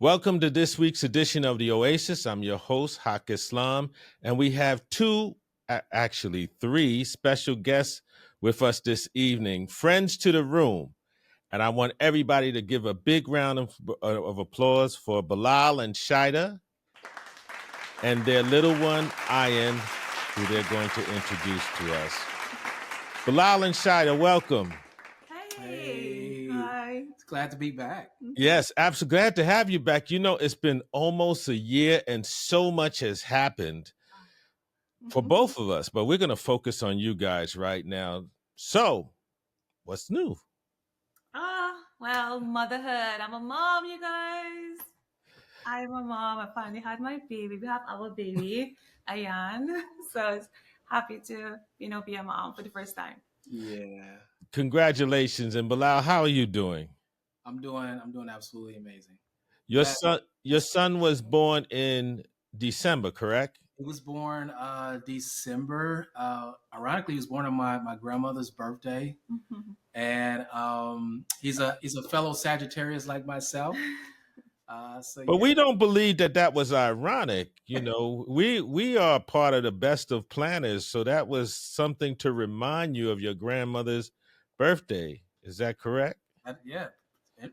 Welcome to this week's edition of the Oasis. I'm your host, A.Haqq Islam, and we have actually three special guests with us this evening, friends to the room. And I want everybody to give a big round of applause for Bilal and Shaeeda and their little one, Ayan, who they're going to introduce to us. Bilal and Shaeeda, welcome. Hey. Hi. It's glad to be back. Yes, absolutely. Glad to have you back. You know, it's been almost a year and so much has happened for both of us, but we're going to focus on you guys right now. So, what's new? Well, motherhood. I'm a mom, you guys. I'm a mom. I finally had my baby. We have our baby, Ayan. So happy to, be a mom for the first time. Yeah. Congratulations. And Bilal, how are you doing? I'm doing absolutely amazing. Your son was born in December, correct? He was born December. Ironically, he was born on my grandmother's birthday. Mm-hmm. And he's a fellow Sagittarius like myself. But we don't believe that was ironic. You know, we are part of the best of planners, so that was something to remind you of your grandmother's birthday. Is that correct? Yeah,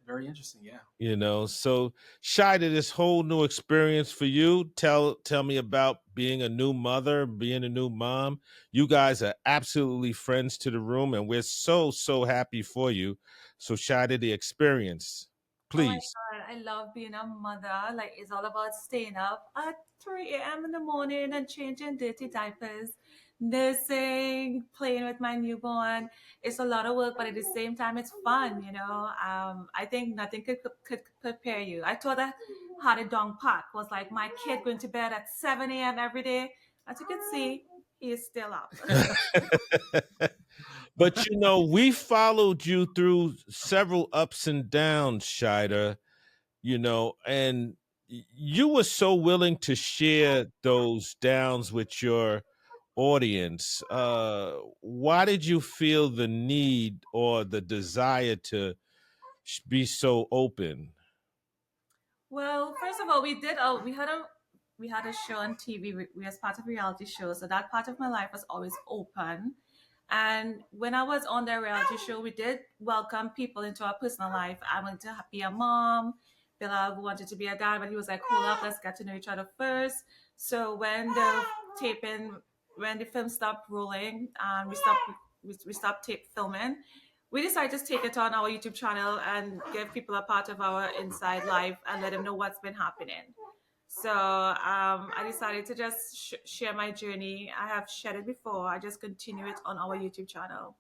very interesting. Yeah. You know, so Shaeeda, this whole new experience for you. Tell me about being a new mother, being a new mom. You guys are absolutely friends to the room, and we're so happy for you. So Shaeeda, the experience. Please. Oh my God, I love being a mother. Like, it's all about staying up at 3 a.m. in the morning and changing dirty diapers, nursing, playing with my newborn. It's a lot of work, but at the same time, it's fun, I think nothing could prepare you. I thought I had a dong pat, was like my kid going to bed at 7 a.m. every day. As you can see, he is still up. But you know, we followed you through several ups and downs, Shaeeda, you know, and you were so willing to share those downs with your audience. Why did you feel the need or the desire to be so open? Well, first of all, we had a show on TV. We was part of a reality show, so that part of my life was always open. And when I was on the reality show, we did welcome people into our personal life. I wanted to be a mom. Bilal wanted to be a dad, but he was like, "Hold up, let's get to know each other first." So when the film stopped rolling, and we stopped filming, we decided to just take it on our YouTube channel and give people a part of our inside life and let them know what's been happening. So I decided to just share my journey. I have shared it before. I just continue it on our YouTube channel.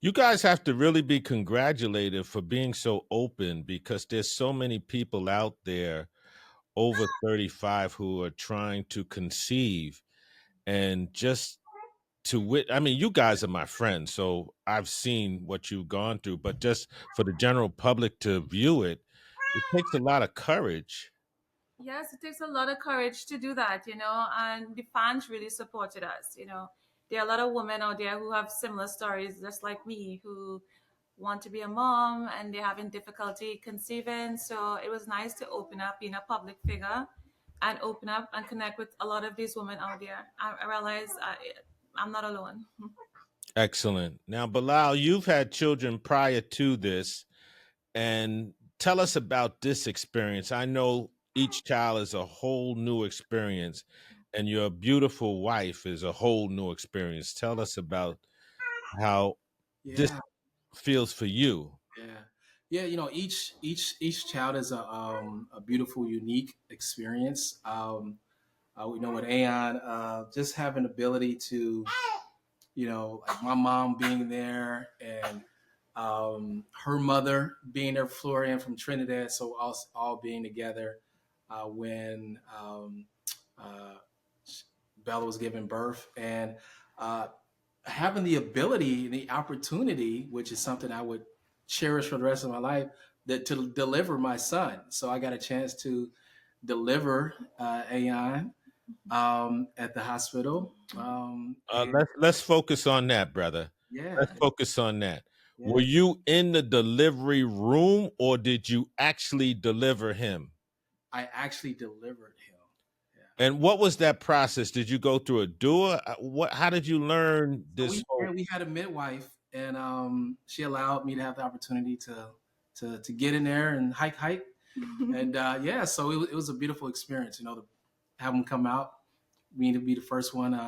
You guys have to really be congratulated for being so open, because there's so many people out there over 35 who are trying to conceive, and just I mean, you guys are my friends, so I've seen what you've gone through, but just for the general public to view it, it takes a lot of courage. Yes, it takes a lot of courage to do that, and the fans really supported us. There are a lot of women out there who have similar stories, just like me, who want to be a mom and they're having difficulty conceiving. So it was nice to open up, being a public figure, and open up and connect with a lot of these women out there. I realize I'm not alone. Excellent. Now, Bilal, you've had children prior to this, and tell us about this experience. I know each child is a whole new experience, and your beautiful wife is a whole new experience. Tell us about how this feels for you. Yeah. Each child is a beautiful, unique experience. With Ayan, just having the ability to, like my mom being there, and her mother being there, Florian from Trinidad, so us all being together when Bella was giving birth, and having the ability, the opportunity, which is something I would cherish for the rest of my life, that to deliver my son. So I got a chance to deliver Ayan at the hospital. Let's focus on that, brother. Yeah. Let's focus on that. Were you in the delivery room or did you actually deliver him? I actually delivered him. Yeah. And what was that process? Did you go through a doula? How did you learn this? We had a midwife, and she allowed me to have the opportunity to get in there and hike, and so it was a beautiful experience. To have him come out, me to be the first one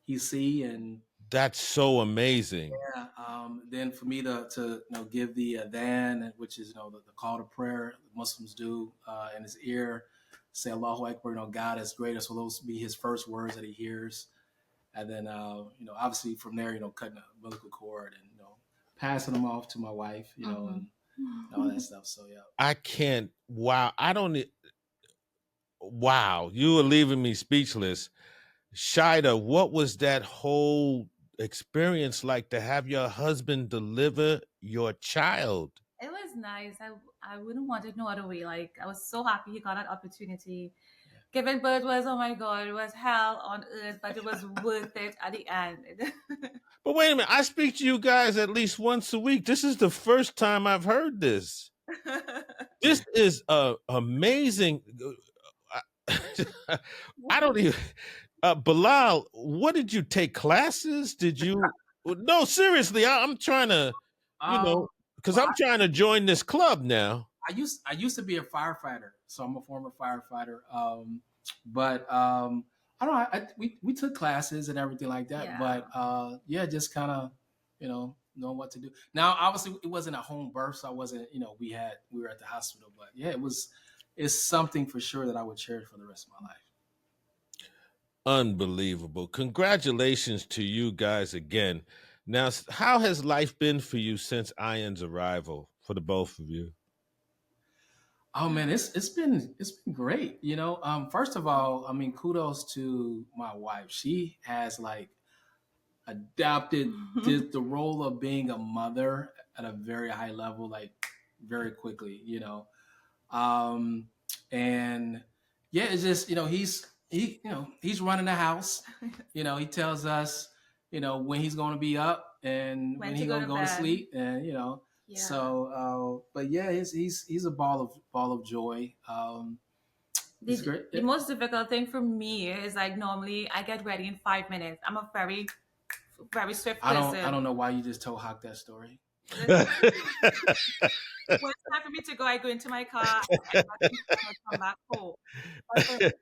he see, and that's so amazing. Yeah. Then for me to give the adhan, which is the call to prayer the Muslims do in his ear, say Allahu Akbar, God is greater. So those be his first words that he hears, and then obviously from there cutting the umbilical cord and passing them off to my wife, and all that stuff. So yeah, I can't. Wow, I don't. Wow, you are leaving me speechless. Shaeeda, what was that whole experience like to have your husband deliver your child? It was nice. I wouldn't want it no other way. Like, I was so happy he got that opportunity. Giving birth was, oh my God, it was hell on earth, but it was worth it at the end. But wait a minute, I speak to you guys at least once a week. This is the first time I've heard this. This is amazing. I don't even. Bilal, what did you take classes? Did you? No, seriously, I'm trying to, because I'm trying to join this club now. I used to be a firefighter, so I'm a former firefighter. But I don't know. We took classes and everything like that. Yeah. But just kind of, knowing what to do. Now, obviously, it wasn't a home birth, so I wasn't. We were at the hospital. But yeah, it's something for sure that I would cherish for the rest of my life. Unbelievable. Congratulations to you guys again. Now, how has life been for you since Ian's arrival, for the both of you? Oh man, it's been great. First of all, I mean, kudos to my wife. She has adapted the role of being a mother at a very high level, very quickly. And yeah, it's just he's running the house. He tells us when he's going to be up and when he's going to go to sleep, and Yeah. So, but yeah, he's a ball of joy. It's great. The most difficult thing for me is normally I get ready in 5 minutes. I'm a very, very swift person. I don't know why you just told Haqq that story. When it's time for me to go, I go into my car and come back home. But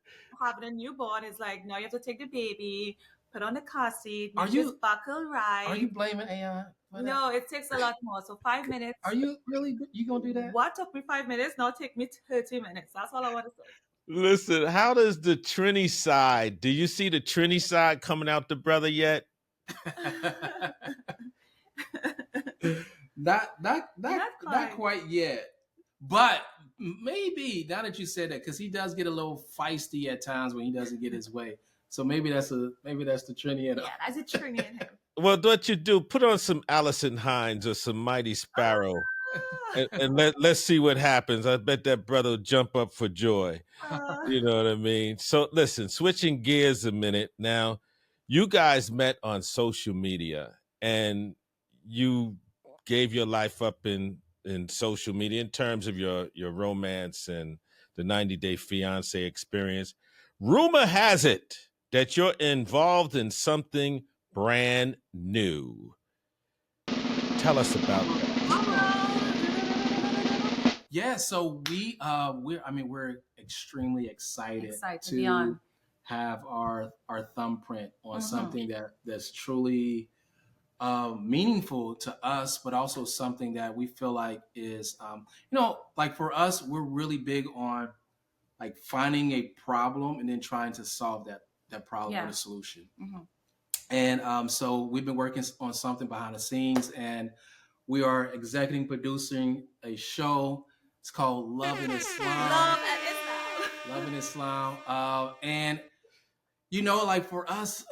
having a newborn is now you have to take the baby, put on the car seat, just buckle right. Are you blaming AI? No, it takes a lot more. So 5 minutes. Are you really? You gonna do that? What took me 5 minutes now take me 30 minutes. That's all I want to say. Listen, how does the Trini side? Do you see the Trini side coming out the brother yet? Not quite yet. But maybe now that you said that, because he does get a little feisty at times when he doesn't get his way. So maybe that's the Trini in him. Yeah, that's a Trini in him. Well, what you do, put on some Allison Hines or some Mighty Sparrow, and let's see what happens. I bet that brother will jump up for joy. You know what I mean? So listen, switching gears a minute now. You guys met on social media, and you gave your life up in social media in terms of your romance and the 90-day fiancé experience. Rumor has it that you're involved in something brand new. Tell us about that. Yeah, so we're extremely excited to have our thumbprint on something that's truly meaningful to us, but also something that we feel like is for us, we're really big on finding a problem and then trying to solve that problem or the solution. And so we've been working on something behind the scenes, and we are executive producing a show. It's called Love and Islam. Love and Islam. And for us,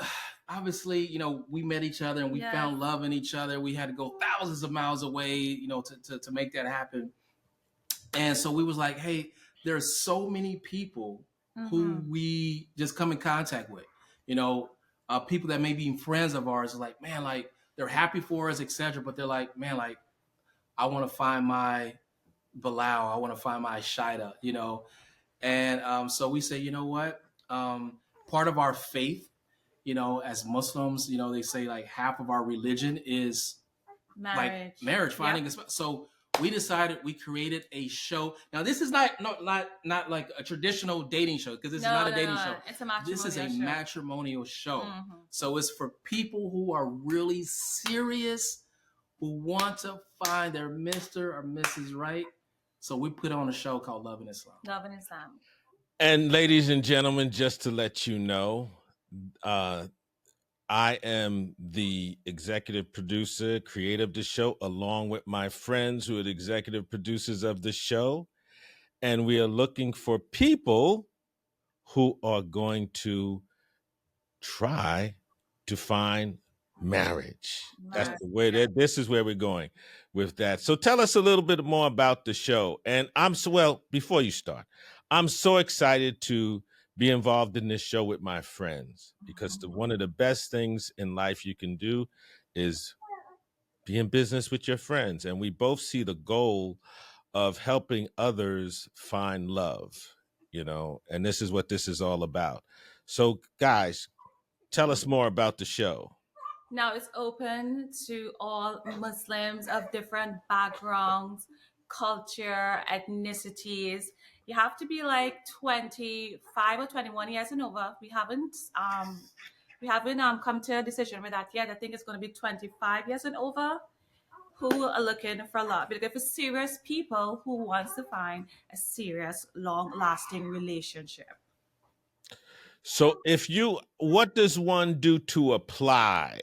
obviously, we met each other and we found love in each other. We had to go thousands of miles away, to make that happen. And so we was like, hey, there's so many people who we just come in contact with, people that may be friends of ours are like, man, they're happy for us, etc. But they're like, man, I want to find my Bilal. I want to find my Shaeeda, And so we say, you know what? Part of our faith, as Muslims, they say like half of our religion is like marriage, finding a spouse. So we decided, we created a show. Now this is not like a traditional dating show, because this is not a dating show. It's a matrimonial This is a show. matrimonial show. So it's for people who are really serious, who want to find their Mr. or Mrs. Right. So we put on a show called Love and Islam. Love and Islam. And ladies and gentlemen, just to let you know, I am the executive producer, creative of the show, along with my friends who are the executive producers of the show. And we are looking for people who are going to try to find marriage. That's the way that this is where we're going with that. So tell us a little bit more about the show. And before you start, I'm so excited to be involved in this show with my friends, because one of the best things in life you can do is be in business with your friends. And we both see the goal of helping others find love, and this is what this is all about. So guys, tell us more about the show. Now it's open to all Muslims of different backgrounds, culture, ethnicities. You have to be like 25 or 21 years and over. We haven't come to a decision with that yet. I think it's going to be 25 years and over who are looking for love. We're looking for serious people who wants to find a serious, long-lasting relationship. So what does one do to apply?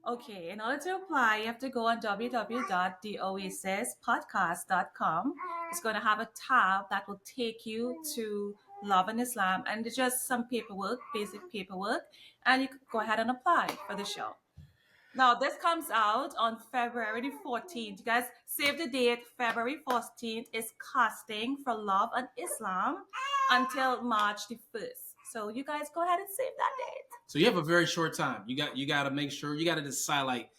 Okay, in order to apply, you have to go on www.theoasispodcast.com. It's going to have a tab that will take you to Love and Islam, and it's just some paperwork, basic paperwork, and you can go ahead and apply for the show. Now, this comes out on February the 14th. You guys save the date. February 14th is casting for Love and Islam until March the 1st. So you guys go ahead and save that date. So you have a very short time. You got to make sure, you got to decide, like,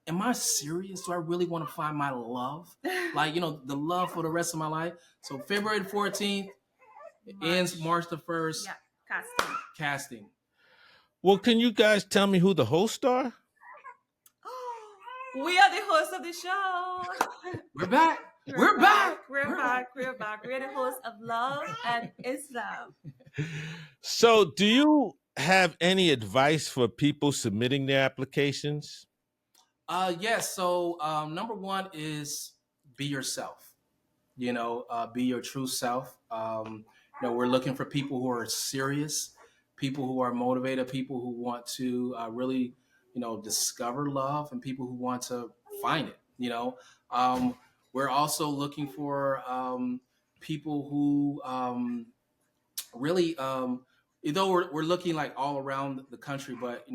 am I serious? Do I really want to find my love? Like, the love for the rest of my life. So February the 14th, ends March the 1st. Yeah, casting. Well, can you guys tell me who the hosts are? We are the hosts of the show. We're back. We're back. We're back. We're the hosts of Love and Islam. So do you have any advice for people submitting their applications? Yes. So number one is be yourself. Be your true self. We're looking for people who are serious, people who are motivated, people who want to really, discover love, and people who want to find it. We're also looking for people who really, though we're looking like all around the country, but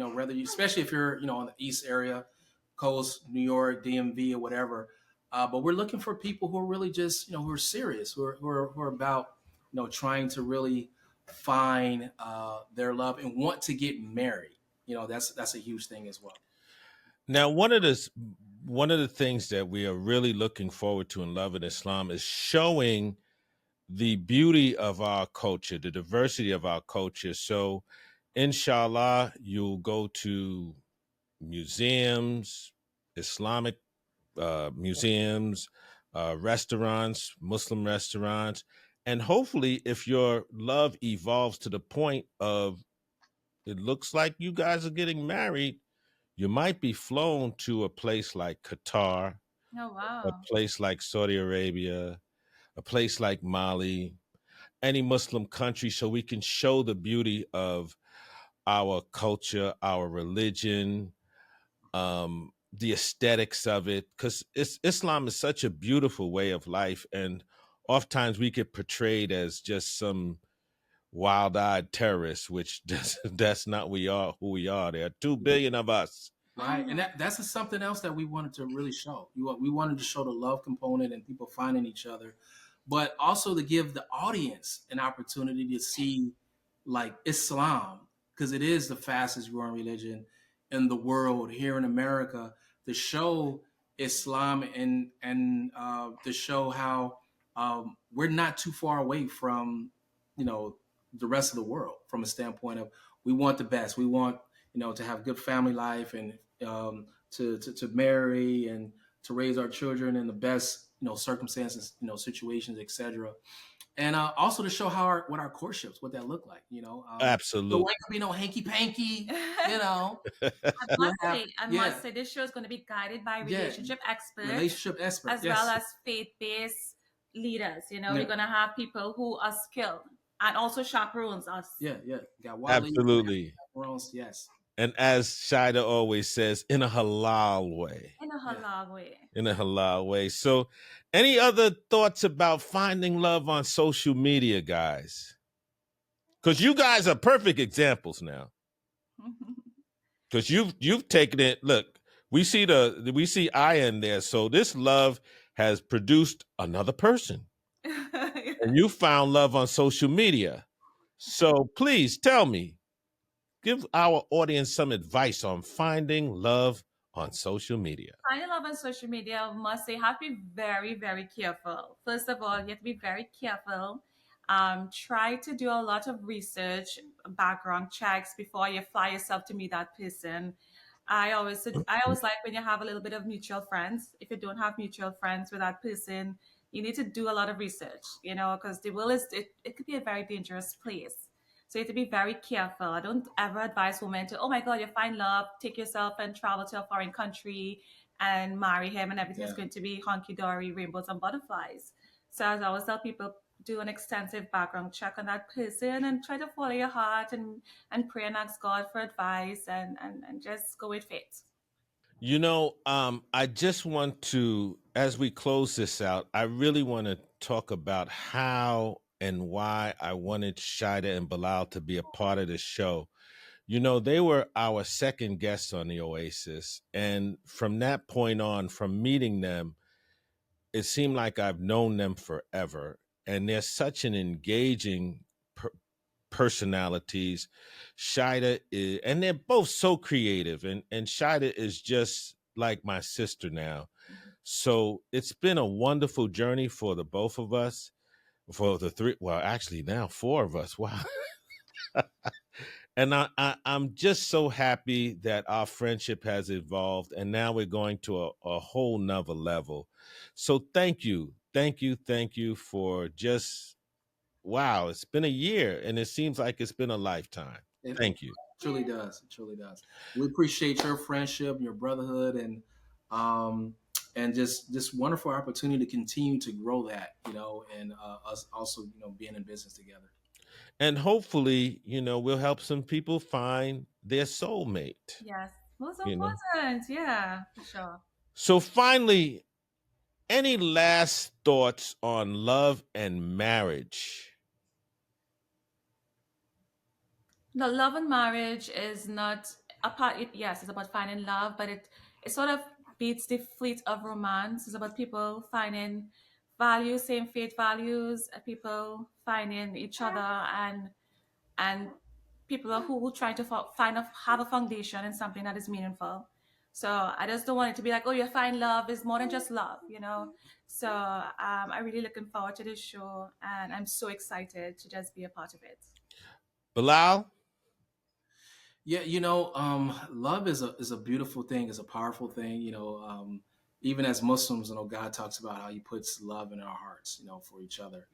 especially if you're on the East area, Coast, New York, DMV, or whatever. But we're looking for people who are really just who are serious, who are about trying to really find their love and want to get married. That's a huge thing as well. Now, one of the things that we are really looking forward to in Love and Islam is showing the beauty of our culture, the diversity of our culture. So, inshallah, you'll go to museums, Islamic museums, restaurants, Muslim restaurants, and hopefully, if your love evolves to the point of it looks like you guys are getting married, you might be flown to a place like Qatar, a place like Saudi Arabia, a place like Mali, any Muslim country, so we can show the beauty of our culture, our religion, the aesthetics of it, because Islam is such a beautiful way of life, and oftentimes we get portrayed as just some wild-eyed terrorists, which that's not who we are. There are 2 billion of us. Right, and that's something else that we wanted to really show. We wanted to show the love component and people finding each other, but also to give the audience an opportunity to see like Islam, because it is the fastest growing religion in the world here in America, to show Islam and to show how we're not too far away from the rest of the world from a standpoint of we want the best. We want to have good family life and to marry and to raise our children in the best circumstances, situations, etc. And also to show what our courtships, what that look like. So Absolutely. like no hanky panky. You know, we'll have I yeah must say, this show is going to be guided by yeah relationship experts relationship expert. as well Yes. as faith-based leaders. Yeah. We're going to have people who are skilled and also chaperones us. Yeah. Yeah. Got Wally. Absolutely. Chaperones. Yes. And as Shaeeda always says, in a halal way. In a Yeah. halal way. In a halal way. So, any other thoughts about finding love on social media, guys? Because you guys are perfect examples now. Because you've taken it. Look, we see I in there. So this love has produced another person, and you found love on social media. So please tell me, give our audience some advice on finding love on social media. Finding love on social media, I must say, have to be very, very careful. First of all, you have to be very careful. Try to do a lot of research, background checks before you fly yourself to meet that person. I always like when you have a little bit of mutual friends. If you don't have mutual friends with that person, you need to do a lot of research, because the world it could be a very dangerous place. So you have to be very careful. I don't ever advise women to, oh my God, you find love, take yourself and travel to a foreign country and marry him, and everything is Yeah. going to be honky dory, rainbows and butterflies. So as I always tell people, do an extensive background check on that person and try to follow your heart and pray and ask God for advice and just go with faith. I just want to, as we close this out, I really want to talk about how and why I wanted Shaeeda and Bilal to be a part of the show. They were our second guests on the Oasis. And from that point on, from meeting them, it seemed like I've known them forever. And they're such an engaging personalities. Shaeeda is, and they're both so creative. And Shaeeda is just like my sister now. So it's been a wonderful journey for the both of us, for the three, well, actually now four of us. Wow. And I'm just so happy that our friendship has evolved and now we're going to a whole nother level. So thank you. Thank you for just, wow, it's been a year and it seems like it's been a lifetime. It Thank you. truly does. It truly does. We appreciate your friendship, your brotherhood, um, and just this wonderful opportunity to continue to grow that, and us also, being in business together. And hopefully, we'll help some people find their soulmate, Yes, most you know. important. Yeah, for sure. So finally, any last thoughts on love and marriage? No, love and marriage is not a part. Yes, it's about finding love, but it sort of beats the fleet of romance. It's about people finding values, same faith values, people finding each other, and people who try to have a foundation in something that is meaningful. So I just don't want it to be like, oh, you find love is more than just love. So I'm really looking forward to this show, and I'm so excited to just be a part of it. Bilal? Yeah, love is a beautiful thing, is a powerful thing. Even as Muslims, God talks about how He puts love in our hearts, for each other.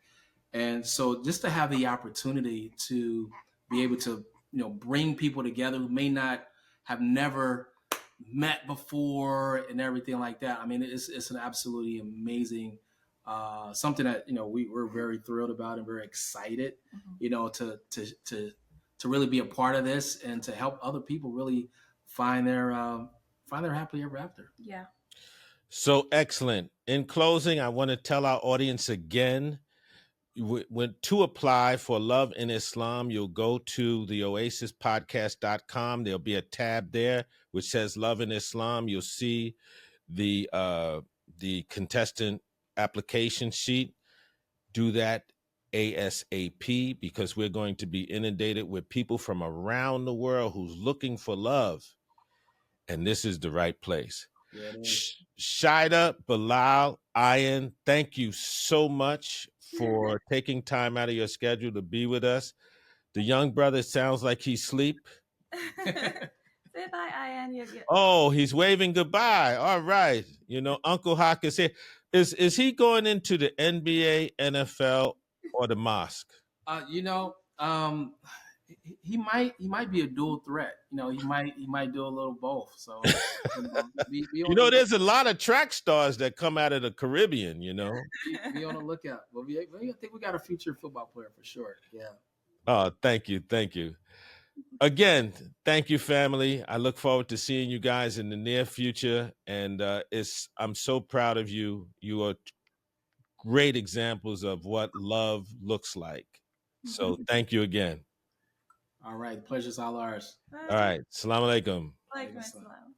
And so, just to have the opportunity to be able to, bring people together who may not have never met before and everything like that. I mean, it's an absolutely amazing something that we're very thrilled about and very excited, to really be a part of this and to help other people really find their happily ever after. Yeah. So excellent. In closing, I want to tell our audience again, when to apply for Love in Islam, you'll go to the oasispodcast.com. There'll be a tab there which says Love in Islam. You'll see the contestant application sheet. Do that ASAP because we're going to be inundated with people from around the world who's looking for love. And this is the right place. Yeah, it is. Shaeeda, Bilal, Ian, thank you so much for taking time out of your schedule to be with us. The young brother sounds like he's asleep. Say bye, Ian. Oh, he's waving goodbye. All right. You know, Uncle Haqq is here. Is he going into the NBA, NFL, or the mosque? You know, he might be a dual threat. You know, he might do a little both. So, you know, be You on the know, look, there's a lot of track stars that come out of the Caribbean, you know. be on the lookout. But I think we got a future football player for sure. Yeah. Oh, thank you. Thank you. Again, thank you, family. I look forward to seeing you guys in the near future. And I'm so proud of you. You are great examples of what love looks like. So thank you again. All right. The pleasure's all ours. All right. Assalamu alaikum. Walaikum assalam.